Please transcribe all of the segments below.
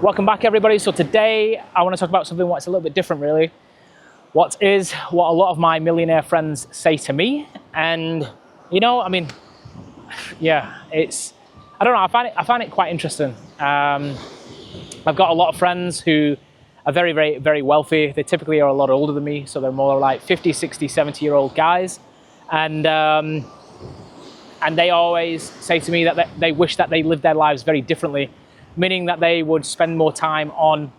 Welcome back, everybody. So today I want to talk about something that's a little bit different, really. What a lot of my millionaire friends say to me. And, I don't know, I find it quite interesting. I've got a lot of friends who are very, very, very wealthy. They typically are a lot older than me, so they're more like 50, 60, 70-year-old guys. And they always say to me that they wish that they lived their lives very differently, meaning that they would spend more time on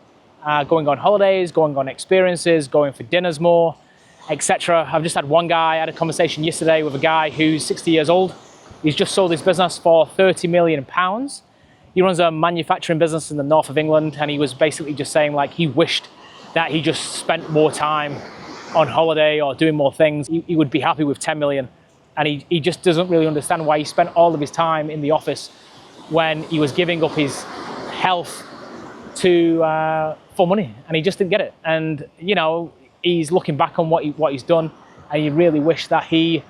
going on holidays, going on experiences, going for dinners more, etc. I've just had one guy, I had a conversation yesterday with a guy who's 60 years old. He's just sold his business for £30 million. He runs a manufacturing business in the north of England, and he was basically just saying like he wished that he just spent more time on holiday or doing more things. He would be happy with 10 million. And he just doesn't really understand why he spent all of his time in the office when he was giving up his health for money, and he just didn't get it. And he's looking back on what he's done, and he really wished that he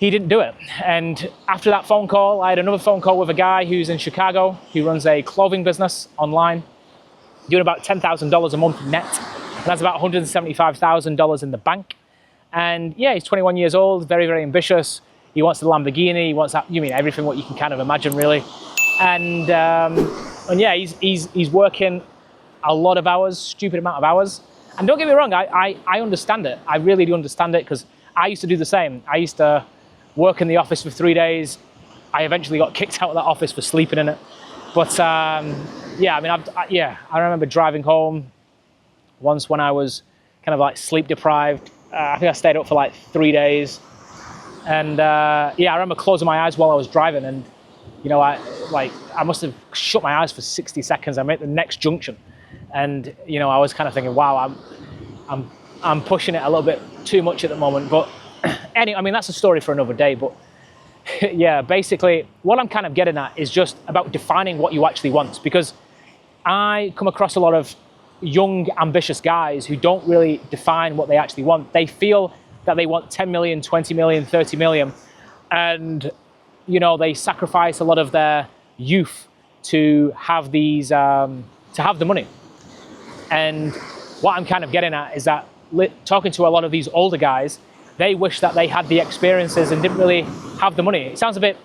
didn't do it. And after that phone call, I had another phone call with a guy who's in Chicago, who runs a clothing business online, doing about $10,000 a month net, and that's about $175,000 in the bank. And yeah, he's 21 years old, very, very ambitious. He wants the Lamborghini, he wants that, everything what you can kind of imagine, really. And yeah, he's working a lot of hours, stupid amount of hours. And don't get me wrong, I understand it. I really do understand it, because I used to do the same. I used to work in the office for 3 days. I eventually got kicked out of that office for sleeping in it. But yeah, I remember driving home once when I was kind of like sleep deprived. I think I stayed up for like 3 days. And yeah, I remember closing my eyes while I was driving, and I must have shut my eyes for 60 seconds. I'm at the next junction, and I was kind of thinking, wow, I'm pushing it a little bit too much at the moment. But anyway, that's a story for another day. But yeah, basically what I'm kind of getting at is just about defining what you actually want, because I come across a lot of young, ambitious guys who don't really define what they actually want. They feel that they want 10 million, 20 million, 30 million, and they sacrifice a lot of their youth to have these, to have the money. And what I'm kind of getting at is that talking to a lot of these older guys, they wish that they had the experiences and didn't really have the money. It sounds a bit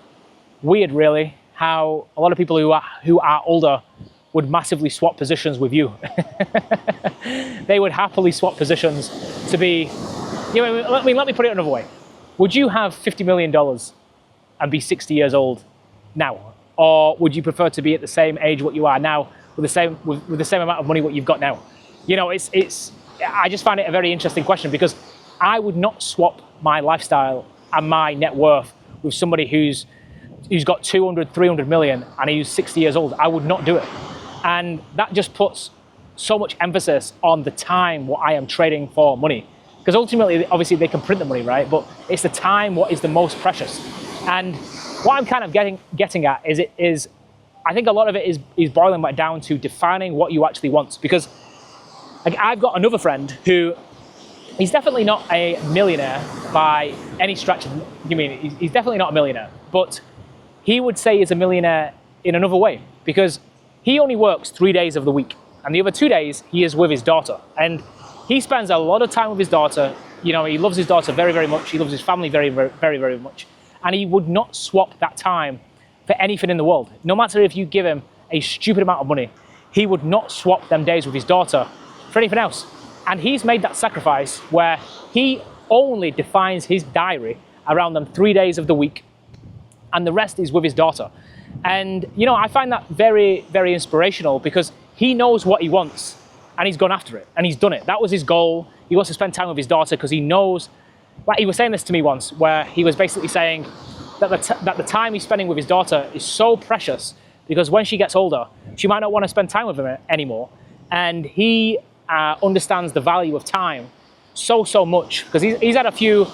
weird, really, how a lot of people who are older would massively swap positions with you. They would happily swap positions to be, let me put it another way. Would you have $50 million and be 60 years old now? Or would you prefer to be at the same age what you are now with the same amount of money what you've got now? I just find it a very interesting question, because I would not swap my lifestyle and my net worth with somebody who's got 200, 300 million and who's 60 years old. I would not do it. And that just puts so much emphasis on the time what I am trading for money. Because ultimately, obviously, they can print the money, right? But it's the time what is the most precious. And what I'm kind of getting at is I think a lot of it is boiling back down to defining what you actually want. Because like, I've got another friend who, he's definitely not a millionaire by any stretch. He's definitely not a millionaire, but he would say he's a millionaire in another way, because he only works 3 days of the week, and the other 2 days he is with his daughter, and he spends a lot of time with his daughter. He loves his daughter very, very much. He loves his family very, very, very, very much, and he would not swap that time for anything in the world. No matter if you give him a stupid amount of money, he would not swap them days with his daughter for anything else. And he's made that sacrifice where he only defines his diary around them 3 days of the week, and the rest is with his daughter. And, I find that very, very inspirational, because he knows what he wants and he's gone after it and he's done it. That was his goal. He wants to spend time with his daughter because he knows, like he was saying this to me once, where he was basically saying that the time he's spending with his daughter is so precious, because when she gets older, she might not want to spend time with him anymore. And he understands the value of time so much, because he's had a few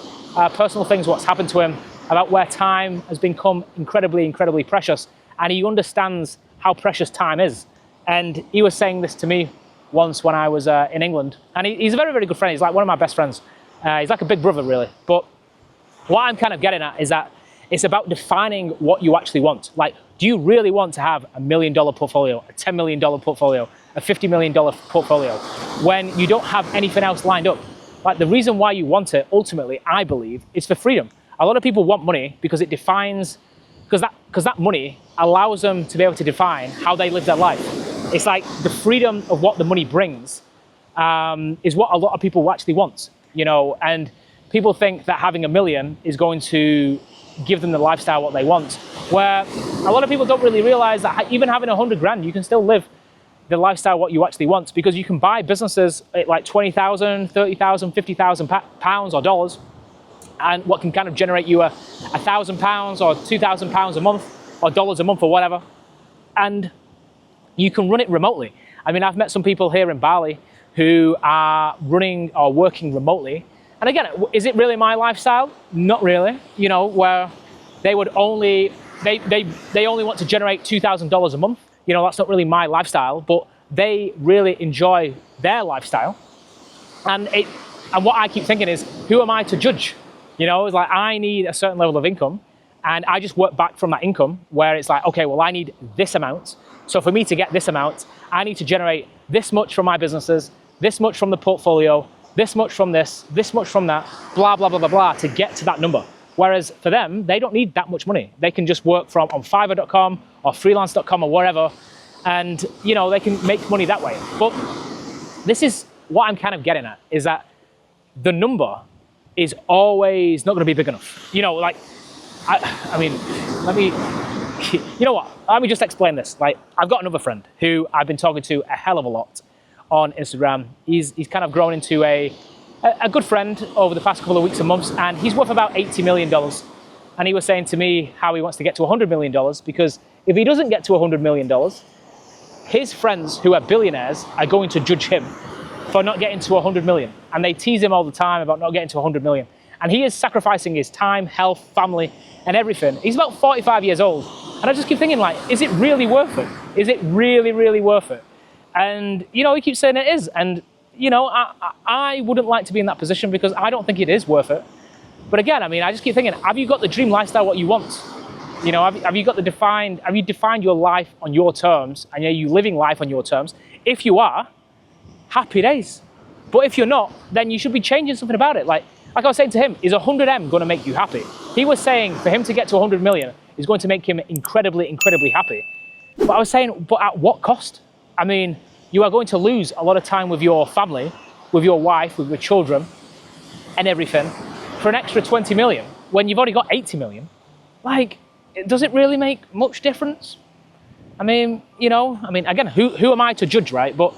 personal things what's happened to him about where time has become incredibly, incredibly precious, and he understands how precious time is. And he was saying this to me once when I was in England, and he's a very, very good friend. He's like one of my best friends. He's like a big brother, really. But what I'm kind of getting at is that It's about defining what you actually want. Like, do you really want to have $1 million portfolio, a $10 million portfolio, a $50 million portfolio, when you don't have anything else lined up? Like, the reason why you want it, ultimately, I believe, is for freedom. A lot of people want money because it defines, because that money allows them to be able to define how they live their life. It's like the freedom of what the money brings is what a lot of people actually want, you know, and people think that having $1 million is going to give them the lifestyle what they want, where a lot of people don't really realize that even having 100 grand, you can still live the lifestyle what you actually want, because you can buy businesses at like 20,000, 30,000, 50,000 pounds or dollars, and what can kind of generate you £1,000 or £2,000 a month or dollars a month or whatever, and you can run it remotely. I mean, I've met some people here in Bali who are running or working remotely, and again, is it really my lifestyle? Not really. You know, where they would only they only want to generate $2,000 a month. You know, that's not really my lifestyle, but they really enjoy their lifestyle. And what I keep thinking is, who am I to judge? You know, it's like, I need a certain level of income, and I just work back from that income, where it's like, okay, well, I need this amount. So for me to get this amount, I need to generate this much from my businesses, this much from the portfolio, this much from this much from that, blah, blah, blah, blah, blah, to get to that number. Whereas for them, they don't need that much money. They can just work on Fiverr.com or freelance.com or wherever, and, you know, they can make money that way. But this is what I'm kind of getting at, is that the number is always not going to be big enough. You know, like, I mean, you know what? Let me just explain this. Like, I've got another friend who I've been talking to a hell of a lot on Instagram. He's kind of grown into a good friend over the past couple of weeks and months, and he's worth about $80 million. And he was saying to me how he wants to get to $100 million, because if he doesn't get to $100 million, his friends who are billionaires are going to judge him for not getting to 100 million. And they tease him all the time about not getting to 100 million. And he is sacrificing his time, health, family, and everything. He's about 45 years old. And I just keep thinking, like, is it really worth it? Is it really, really worth it? And, you know, he keeps saying it is. And, you know, I wouldn't like to be in that position, because I don't think it is worth it. But again, I mean, I just keep thinking, have you got the dream lifestyle what you want? You know, have you defined your life on your terms, and are you living life on your terms? If you are, happy days. But if you're not, then you should be changing something about it. Like I was saying to him, is 100M going to make you happy? He was saying for him to get to 100 million is going to make him incredibly, incredibly happy. But I was saying, but at what cost? I mean, you are going to lose a lot of time with your family, with your wife, with your children, and everything for an extra 20 million when you've already got 80 million. Like, does it really make much difference? I mean, you know, again, who am I to judge, right? But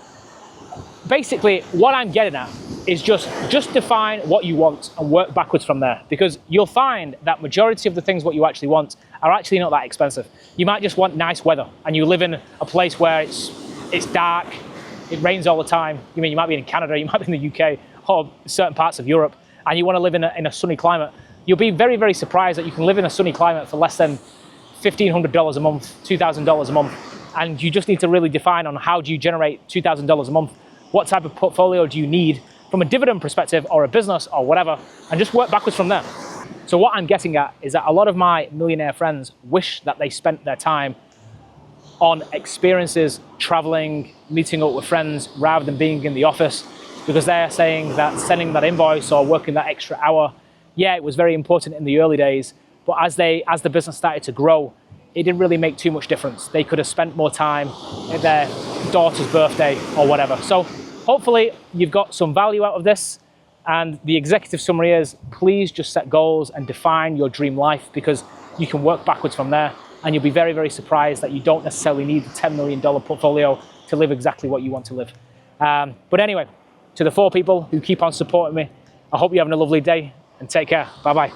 basically, what I'm getting at is just define what you want and work backwards from there, because you'll find that majority of the things what you actually want are actually not that expensive. You might just want nice weather, and you live in a place where it's dark, it rains all the time. You mean, you might be in Canada, you might be in the UK, or certain parts of Europe, and you want to live in a sunny climate. You'll be very, very surprised that you can live in a sunny climate for less than $1,500 a month, $2,000 a month, and you just need to really define on how do you generate $2,000 a month. What type of portfolio do you need from a dividend perspective, or a business, or whatever, and just work backwards from there. So what I'm getting at is that a lot of my millionaire friends wish that they spent their time on experiences, traveling, meeting up with friends, rather than being in the office, because they're saying that sending that invoice or working that extra hour, yeah, it was very important in the early days, but as the business started to grow, it didn't really make too much difference. They could have spent more time at their daughter's birthday or whatever. So hopefully you've got some value out of this. And the executive summary is, please just set goals and define your dream life, because you can work backwards from there, and you'll be very, very surprised that you don't necessarily need the $10 million portfolio to live exactly what you want to live. But anyway, to the 4 people who keep on supporting me, I hope you're having a lovely day, and take care. Bye-bye.